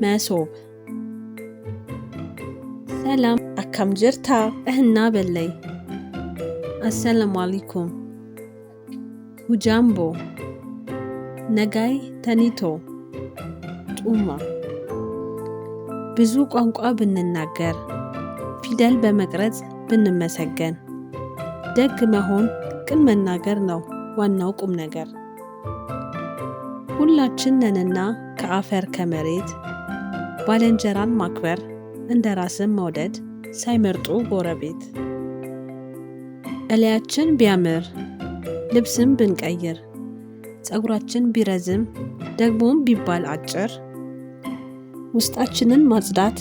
መሶብ ሰላም akkam jirta ehna bellay assalamu alaikum hujambo ነጋይ ተኒቶ ጡማ ብዙ ቋንቋ ብንናገር ፊደል በመቅረጽ ብንመሰገን ደግ መሆን ቅን መናገር ነው ዋናው ቁም ነገር። ሁላችን ነንና ከአፈር ከመሬት ባልንጀራን ማክበር እንደራስን መውደድ ሳይመርጡ ጎረቤት። እላያችን ቢያምር ልብስም ብንቀይር ጸጉራችን ቢረዝም ደግሞም ቢባል አጭር ውስጣችንን ማጽዳት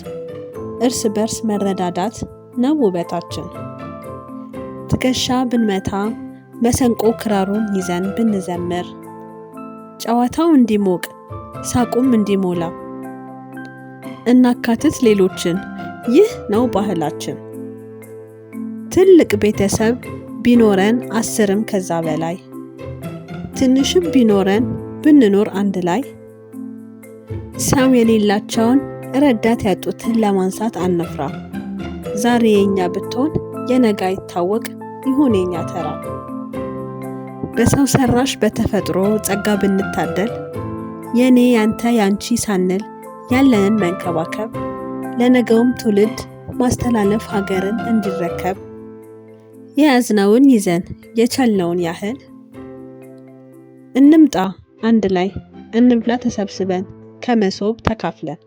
እርስ በርስ መረዳዳት ነው ውበታችን። ትከሻ ብንመታ መሰንቆ ክራሩን ይዘን ብንዘምር ጨዋታው እንዲሞቅ ሳቁም እንዲሞላ እናካትት ሌሎችን ይህ ነው ባህላችን። ትልቅ ቤተሰብ ቢኖረን 10ም ከዛ በላይ ትንሽም ቢኖረን ብንኖር አንድ ላይ ሰው የሌላቸውን ረዳት ያጡትን ለማንሳት አንፍራ። ዛሬ የኛ ብትሆን የነገ አይታወቅ ይሁን የኛ ተራ። በሰው ሰራሽ በተፈጥሮ ጸጋ ብንታደል የኔ ያንተ ያንቺ ሳንል ያለንን መንከባከብ ለነገውም ትውልድ ማስተላለፍ ሀገርን እንዲረከብ የያዝነውን ይዘን የቻልነውን ያህል እንምጣ አንድ ላይ እንብላ ተሰብስበን ከመሶብ ተካፍለን።